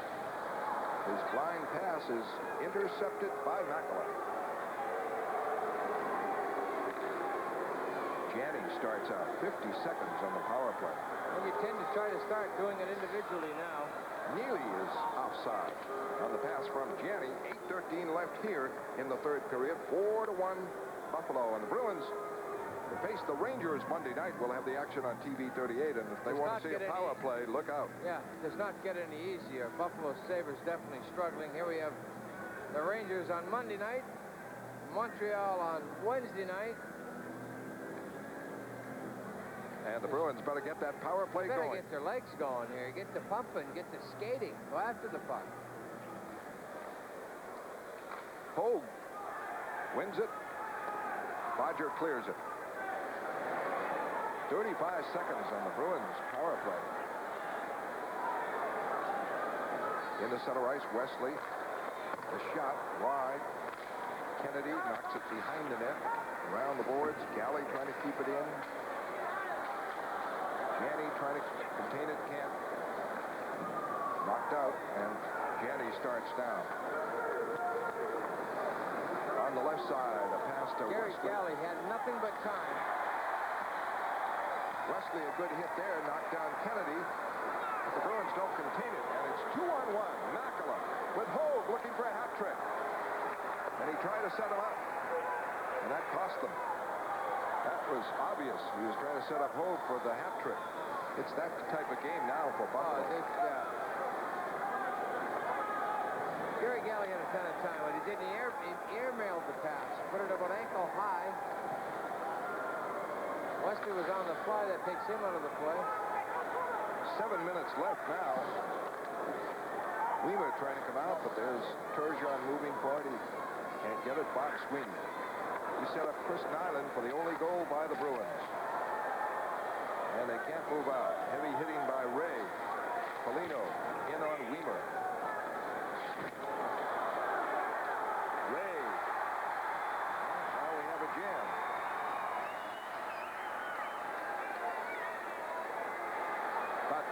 His blind pass is intercepted by Makela. Janney starts out 50 seconds on the power play. Well, you tend to try to start doing it individually now. Neely is offside on the pass from Janney. 8:13 left here in the third period. 4-1 Buffalo. And the Bruins face the Rangers Monday night. We'll have the action on TV 38. And if they want to see a power play, look out. Yeah, does not get any easier. Buffalo Sabres definitely struggling. Here we have the Rangers on Monday night. Montreal on Wednesday night. And the Bruins better get that power play going. Better get their legs going here. Get the pumping. Get the skating. Go after the puck. Hogue wins it. Bodger clears it. 35 seconds on the Bruins power play. In the center ice, Wesley. The shot wide. Kennedy knocks it behind the net. Around the boards, Galley trying to keep it in. Janney trying to contain it, can't. Knocked out, and Janney starts down. On the left side, a pass to Gary Wesley. Galley had nothing but time. Wesley, a good hit there, knocked down Kennedy. But the Bruins don't contain it, and it's 2-on-1. Makela with Hogue looking for a hat trick. And he tried to set him up, and that cost them. That was obvious. He was trying to set up Hogue for the hat trick. It's that type of game now for Buffalo. Gary Galley had a ton of time. What he did, he airmailed the pass, put it about ankle high. Wesley was on the fly. That takes him out of the play. 7 minutes left now. Weimer trying to come out, but there's Turgeon moving forward. He can't get it. Bob Sweeney. He set up Chris Nyland for the only goal by the Bruins. And they can't move out. Heavy hitting by Ray. Foligno in on Weimer. Ray. Now we have a jam. But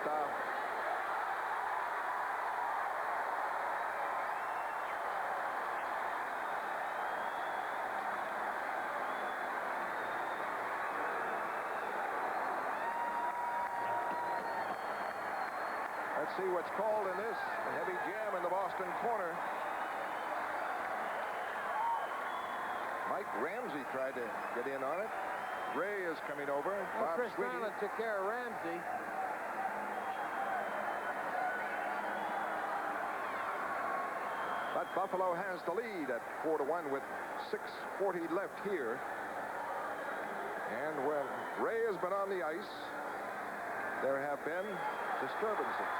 let's see what's called in this. A heavy jam in the Boston corner. Mike Ramsey tried to get in on it. Ray is coming over. Well, Chris Nyland took care of Ramsey. But Buffalo has the lead at 4-1 with 6:40 left here. And when Ray has been on the ice, there have been disturbances.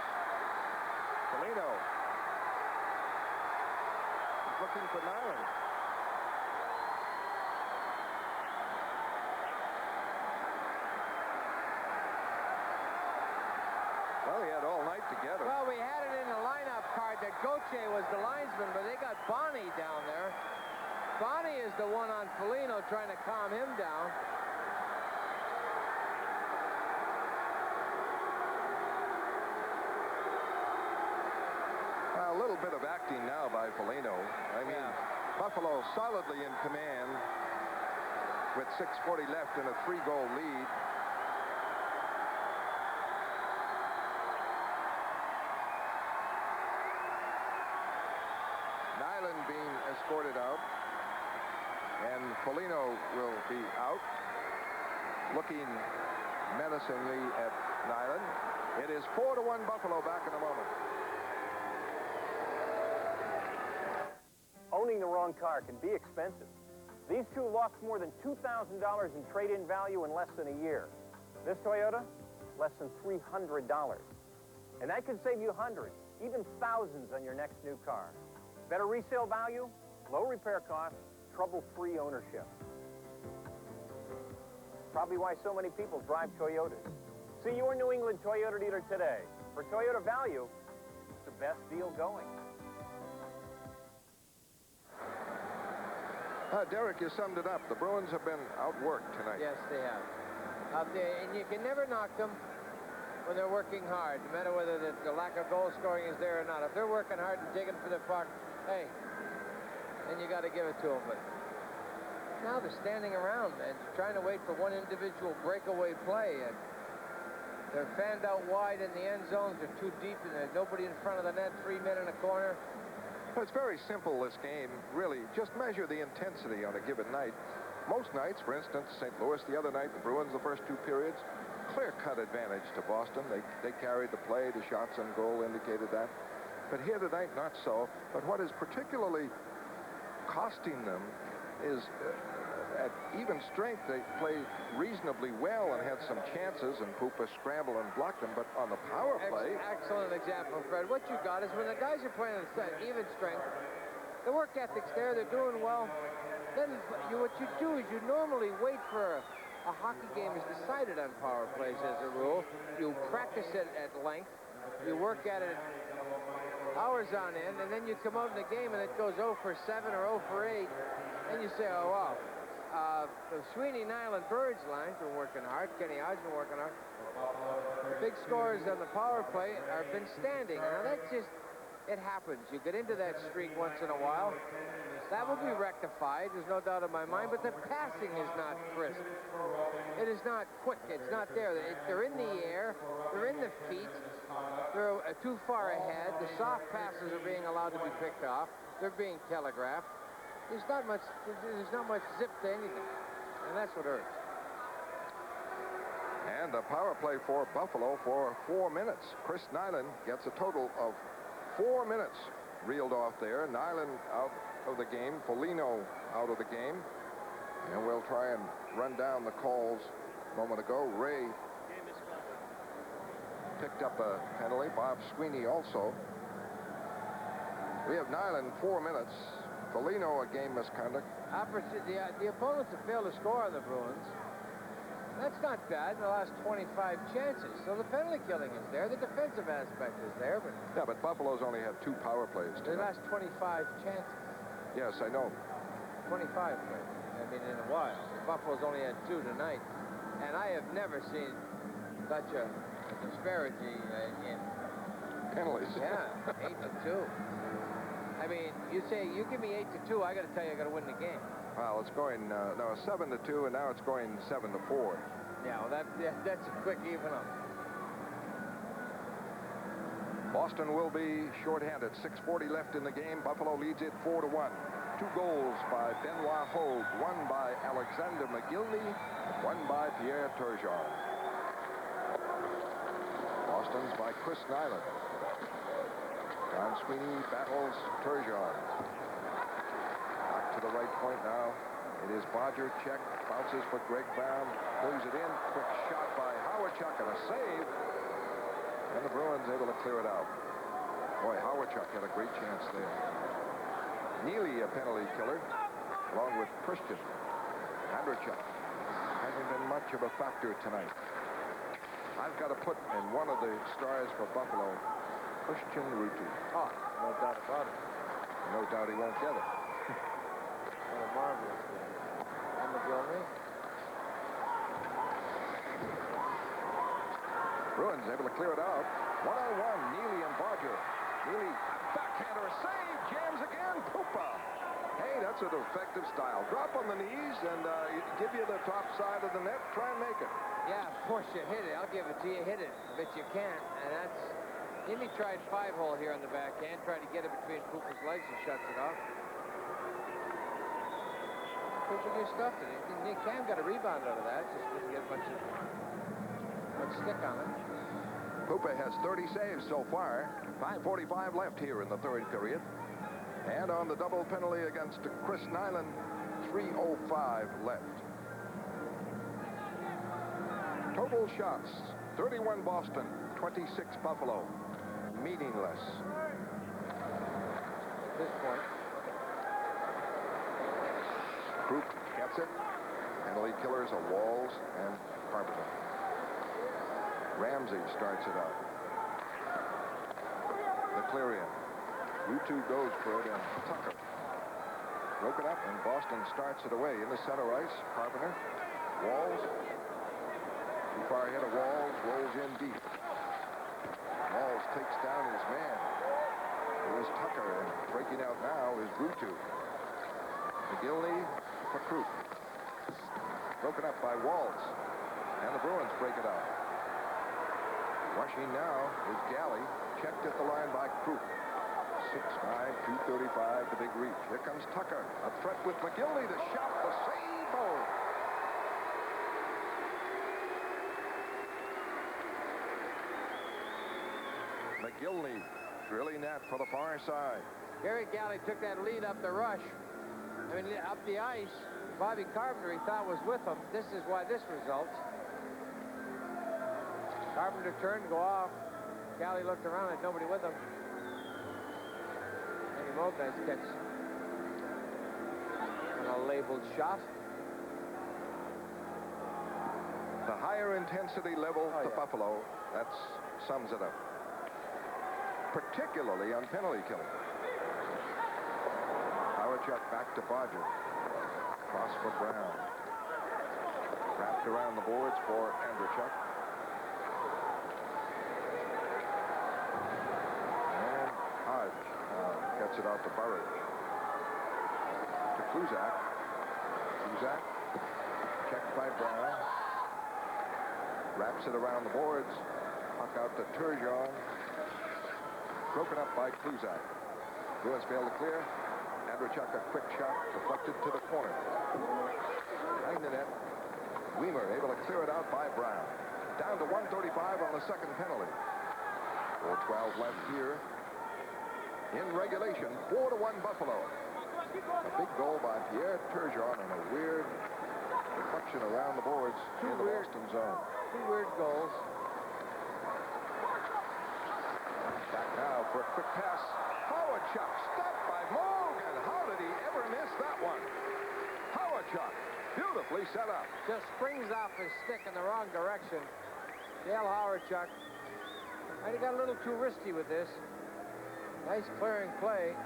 Foligno is looking for Nyland. Well, he had all night together. Well, we had it in the lineup card that Gauthier was the linesman, but they got Bonnie down there. Bonnie is the one on Foligno trying to calm him down. A little bit of acting now by Foligno. I mean, Buffalo solidly in command with 6:40 left and a 3-goal lead. Nyland being escorted out, and Foligno will be out, looking menacingly at Nyland. It is 4-1 Buffalo. Back in a moment. Owning the wrong car can be expensive. These two lost more than $2,000 in trade-in value in less than a year. This Toyota, less than $300. And that could save you hundreds, even thousands on your next new car. Better resale value, low repair costs, trouble-free ownership. Probably why so many people drive Toyotas. See your New England Toyota dealer today. For Toyota value, it's the best deal going. Derek, you summed it up. The Bruins have been outworked tonight. Yes, they have. Out there, and you can never knock them when they're working hard, no matter whether the lack of goal scoring is there or not. If they're working hard and digging for the puck, hey, then you got to give it to them. But now they're standing around, man, trying to wait for one individual breakaway play. And they're fanned out wide in the end zones. They're too deep, and there's nobody in front of the net. 3 men in a corner. Well, it's very simple, this game, really. Just measure the intensity on a given night. Most nights, for instance, St. Louis the other night, the Bruins the first 2 periods, clear-cut advantage to Boston. They carried the play. The shots on goal indicated that. But here tonight, not so. But what is particularly costing them is at even strength, they played reasonably well and had some chances, and Pupa scrambled and blocked them. But on the power play... Excellent example, Fred. What you got is when the guys are playing at even strength, the work ethic's there, they're doing well. Then what you do is you normally wait for a hockey game is decided on power plays as a rule. You practice it at length. You work at it hours hours on end, and then you come out in the game and it goes 0 for 7 or 0 for 8, and you say, oh, wow. The Sweeney, Nyland, Burridge lines were working hard. Kenny Hodge been working hard. The big scores on the power play have been standing. Now, that's just, it happens. You get into that streak once in a while. That will be rectified, there's no doubt in my mind, but the passing is not crisp. It is not quick. It's not there. They're in the air. They're in the feet. They're too far ahead. The soft passes are being allowed to be picked off. They're being telegraphed. There's not much zip to anything, and that's what hurts. And the power play for Buffalo for 4 minutes. Chris Nyland gets a total of 4 minutes reeled off there. Nyland out of the game. Foligno out of the game. And we'll try and run down the calls a moment ago. Ray picked up a penalty. Bob Sweeney also. We have Nyland 4 minutes. Foligno a game misconduct. The opponents have failed to score on the Bruins. That's not bad in the last 25 chances. So the penalty killing is there. The defensive aspect is there. But yeah, but Buffalo's only had 2 power plays tonight. The last 25 chances. Yes, I know. 25 plays. I mean, in a while. Buffalo's only had 2 tonight. And I have never seen such a disparity in penalties. Yeah, 8-2. I mean, you say, you give me 8-2, I got to tell you I got to win the game. Well, it's going, no, 7-2, and now it's going 7-4. Yeah, well, that's a quick even up. Boston will be shorthanded. 6:40 left in the game. Buffalo leads it 4-1. 2 goals by Benoit Hogue, 1 by Alexander McGillney, 1 by Pierre Turgeon. Boston's by Chris Nyland. Don Sweeney battles Turgeon. Back to the right point now. It is Bodger. Check. Bounces for Greg Brown. Moves it in. Quick shot by Howardchuk and a save. And the Bruins able to clear it out. Boy, Howardchuk had a great chance there. Neely a penalty killer, along with Christian. Howardchuk hasn't been much of a factor tonight. I've got to put in one of the stars for Buffalo, Christian Rutu. Oh, no doubt about it. No doubt he won't get it. What a marvelous game. And McGillney. Bruins able to clear it out. 1-on-1, Neely and Bodger. Neely, backhander, save, jams again, Pupa. Hey, that's an effective style. Drop on the knees and give you the top side of the net. Try and make it. Yeah, of course you hit it. I'll give it to you. Hit it. I bet you can't. And that's... Neely tried 5-hole here on the backhand. Tried to get it between Pupa's legs and shuts it off. Pupa just stuffed it. Cam got a rebound out of that. Just didn't get much stick on it. Pupa has 30 saves so far. 5:45 left here in the 3rd period. And on the double penalty against Chris Nyland, 3:05 left. Total shots, 31 Boston, 26 Buffalo. Meaningless. At this point. Krupp gets it. Penalty killers are Walls and Carpenter. Ramsey starts it out. The clear in. Rutu goes for it and Tucker. Broken up and Boston starts it away in the center ice. Carpenter. Walls. Too far ahead of Walls. Rolls in deep. Walls takes down his man. Here's Tucker and breaking out now is Rutu. McGillney for Krupp. Broken up by Walls. And the Bruins break it out. Rushing now is Galley. Checked at the line by Krupp. 6'5", 235, the big reach. Here comes Tucker. A threat with McGillney. The shot, the save. Oh. McGillney drilling that for the far side. Gary Galley took that lead up the rush. I mean, up the ice. Bobby Carpenter, he thought, was with him. This is why this results. Carpenter turned to go off. Galley looked around, had nobody with him. Any more nice catch. And a labeled shot. The higher intensity level to Buffalo, that sums it up. particularly on penalty killing. Howard-Chuck back to Bodger. Cross for Brown. Wrapped around the boards for Andreychuk. And Hodge gets it out to Burridge. To Kluzak. Kluzak. Checked by Brown. Wraps it around the boards. Puck out to Turgeon. Broken up by Kluzak. Bruins fail to clear. Andreychuk, a quick shot, deflected to the corner. Behind the net, Weimer able to clear it out by Brown. Down to 1:35 on the second penalty. 4:12 left here. In regulation, 4-1 Buffalo. A big goal by Pierre Turgeon and a weird deflection around the boards in the Boston zone. Two weird goals. Back now for a quick pass. Howard-Chuck stopped by Moog, and how did he ever miss that one? Howard-Chuck, beautifully set up. Just springs off his stick in the wrong direction. Dale Howard-Chuck. Might have got a little too risky with this. Nice clearing play.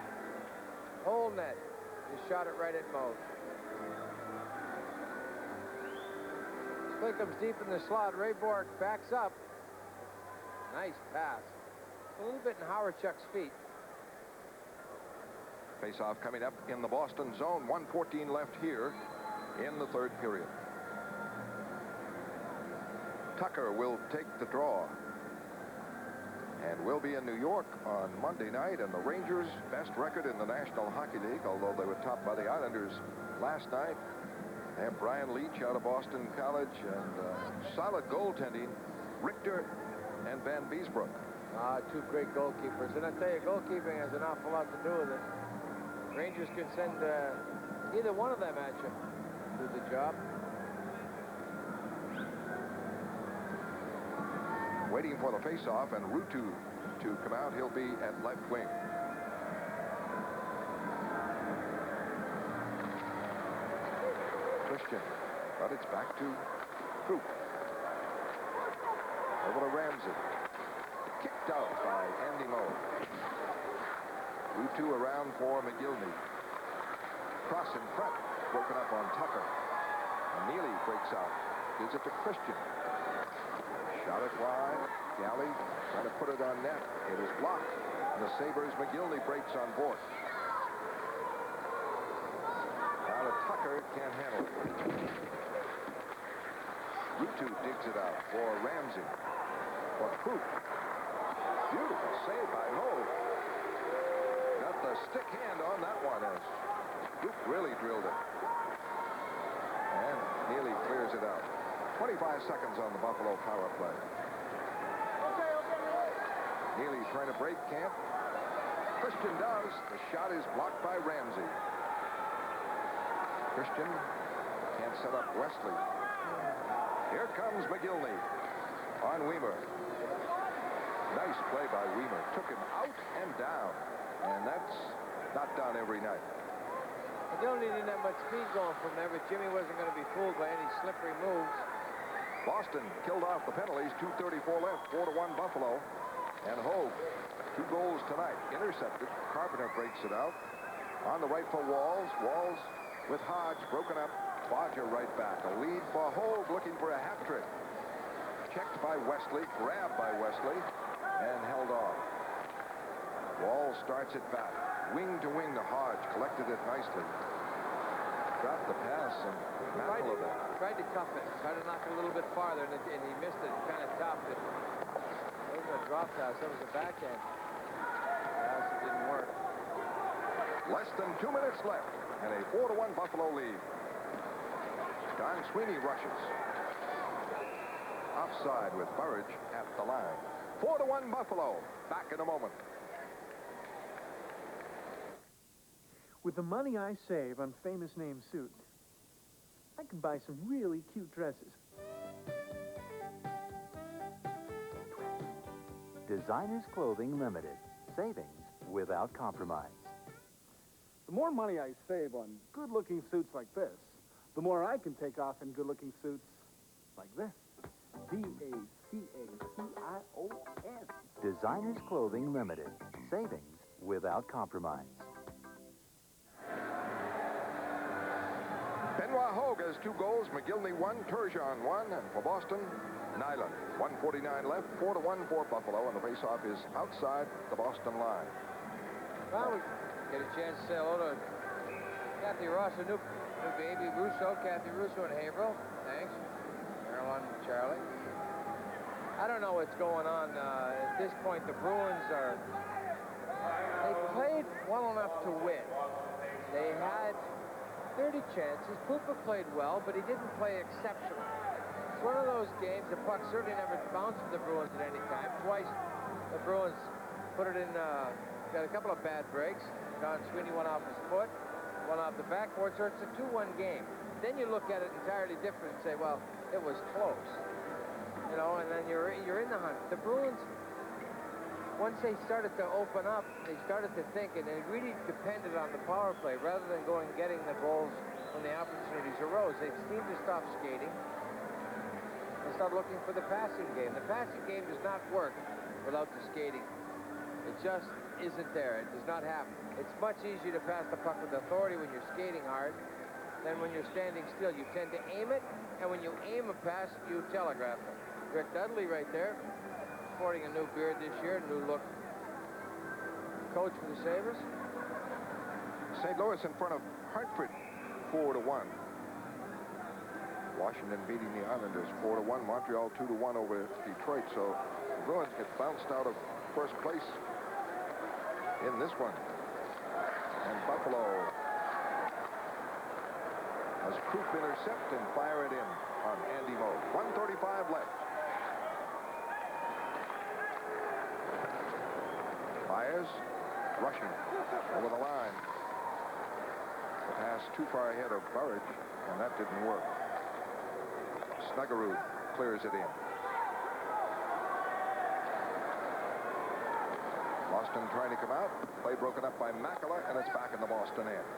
Whole net. He shot it right at Moog. Play comes deep in the slot. Ray Bork backs up. Nice pass. A little bit in Howard-Chuck's feet. Face-off coming up in the Boston zone. 1:14 left here in the third period. Tucker will take the draw. And we'll be in New York on Monday night, and the Rangers' best record in the National Hockey League, although they were topped by the Islanders last night. They have Brian Leach out of Boston College, and solid goaltending, Richter and Van Beesbrook. Two great goalkeepers. And I tell you, goalkeeping has an awful lot to do with it. Rangers can send either one of them at you. Do the job. Waiting for the face-off, and Rutu to come out. He'll be at left wing. Christian, but it's back to Troop. Over to Ramsey. Kicked out by Andy Moe. Rutu around for McGillney. Cross in front, broken up on Tucker. Neely breaks out. Gives it to Christian. Shot it wide. Galley trying to put it on net. It is blocked. And the Sabres, McGillney breaks on board. Now to Tucker, can't handle it. Rutu digs it out for Ramsey. For Krug. Beautiful save by Moe. Got the stick hand on that one as Krug really drilled it. And Neely clears it out. 25 seconds on the Buffalo power play. Neely trying to break, can't. Christian does. The shot is blocked by Ramsey. Christian can't set up Wesley. Here comes McGillney on Weimer. Nice play by Weimer. Took him out and down. And that's not done every night. McGillney didn't have much speed going from there, but Jimmy wasn't going to be fooled by any slippery moves. Boston killed off the penalties. 2:34 left. 4-1 Buffalo. And Hogue, 2 goals tonight. Intercepted. Carpenter breaks it out. On the right for Walls. Walls with Hodge broken up. Bodger right back. A lead for Hogue, looking for a hat trick. Checked by Wesley. Grabbed by Wesley. And held off. Walls starts it back. Wing to wing to Hodge. Collected it nicely. Dropped the pass and Tried to cuff it. Tried to knock it a little bit farther, and he missed it. Kind of topped it. That wasn't a drop pass. That was a backhand pass. It didn't work. Less than 2 minutes left, and a 4-1 Buffalo lead. Don Sweeney rushes. Offside with Burridge at the line. 4-1 Buffalo. Back in a moment. With the money I save on famous name suits, I can buy some really cute dresses. Designers Clothing Limited. Savings without compromise. The more money I save on good-looking suits like this, the more I can take off in good-looking suits like this. T-A-T-I-O-N. Designers Clothing Limited. Savings without compromise. Benoit Hogue has 2 goals. McGillney 1, Turgeon 1, and for Boston, Nyland. 1:49 left, 4-1 for Buffalo, and the faceoff is outside the Boston line. Well, we get a chance to say hello to Kathy Ross, a new baby, Russo, Kathy Russo and Haverhill. Thanks. Marilyn and Charlie. I don't know what's going on. At this point, the Bruins they played well enough to win. They had 30 chances. Cooper played well, but he didn't play exceptional. It's one of those games, the puck certainly never bounced to the Bruins at any time. Twice, the Bruins put it in, got a couple of bad breaks. Don Sweeney went off his foot, one off the backboard, so it's a 2-1 game. Then you look at it entirely different and say, well, it was close. You know, and then you're in the hunt. The Bruins, once they started to open up, they started to think, and it really depended on the power play rather than going and getting the goals when the opportunities arose. They seemed to stop skating and start looking for the passing game. The passing game does not work without the skating. It just isn't there. It does not happen. It's much easier to pass the puck with authority when you're skating hard than when you're standing still. You tend to aim it, and when you aim a pass, you telegraph it. Rick Dudley right there, sporting a new beard this year, new look. Coach for the Sabres. St. Louis in front of Hartford, 4-1. Washington beating the Islanders 4-1. Montreal 2-1 over Detroit. So the Bruins get bounced out of first place in this one. And Buffalo has Krupp intercept and fire it in on Andy Moe. 1:35 left. Myers rushing over the line. The pass too far ahead of Burridge, and that didn't work. Snuggerud clears it in. Boston trying to come out. Play broken up by Makela, and it's back in the Boston end.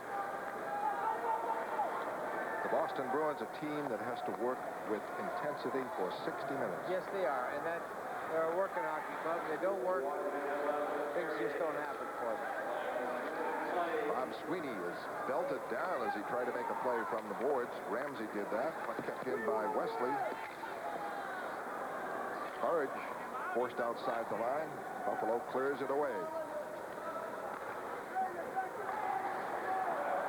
The Boston Bruins, a team that has to work with intensity for 60 minutes. Yes, they are, and they're a working hockey club. They don't work, things just don't happen for them. Bob Sweeney is belted down as he tried to make a play from the boards. Ramsey did that, but kept in by Wesley. Burridge forced outside the line. Buffalo clears it away.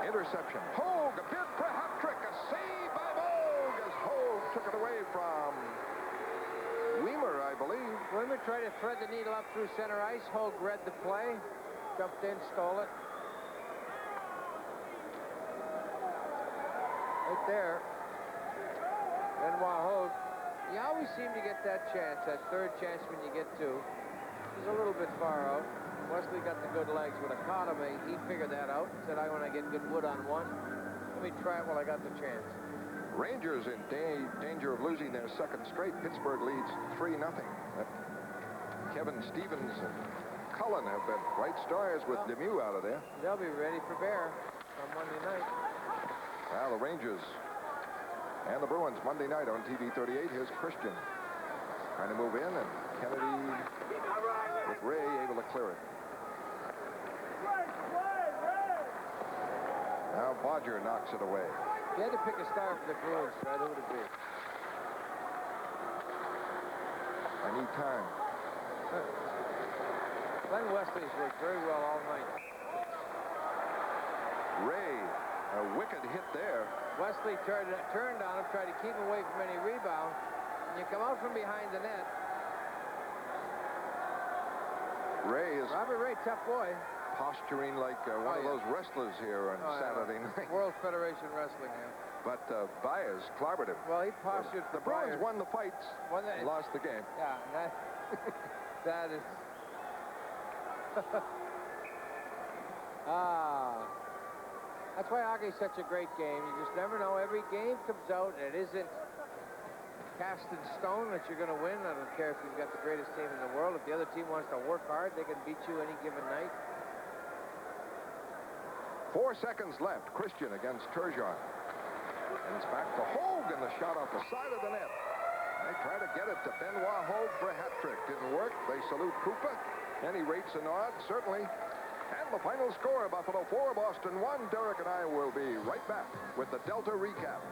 Interception. Hogue, a bid for a hat trick. A save by Vogue as Hogue took it away from Weimer, I believe. Weimer tried to thread the needle up through center ice. Hogue read the play, jumped in, stole it. Right there. Benoit Hogue. You always seem to get that chance, that third chance when you get two. He's a little bit far out. Wesley got the good legs. Would have caught him. He figured that out. Said, I want to get good wood on one. Let me try it while I got the chance. Rangers in danger of losing their second straight. Pittsburgh leads 3-0. Kevin Stevens and Cullen have been bright stars with Lemieux out of there. They'll be ready for Bear on Monday night. Now the Rangers and the Bruins Monday night on TV 38. Here's Christian trying to move in, and Kennedy with Ray able to clear it. Now Bodger knocks it away. If you had to pick a star for the Bruins, Fred, who would it be? I need time. Glenn Wesley's worked very well all night. Ray, a wicked hit there. Wesley turned on him, tried to keep him away from any rebound. And you come out from behind the net. Robert Ray, tough boy. Posturing like one of those wrestlers here on Saturday night. World Federation Wrestling, yeah. But Baez clobbered him. Well, he postured the Bruins won the fights, lost the game. Yeah, and that is... That's why hockey is such a great game. You just never know. Every game comes out, and it isn't cast in stone that you're going to win. I don't care if you've got the greatest team in the world. If the other team wants to work hard, they can beat you any given night. 4 seconds left. Christian against Turgeon. And it's back to Hogue, and the shot off the side of the net. They try to get it to Benoit Hogue for a hat trick. Didn't work. They salute Krupa, and he rates a nod, certainly. And the final score, Buffalo 4, Boston 1. Derek and I will be right back with the Delta recap.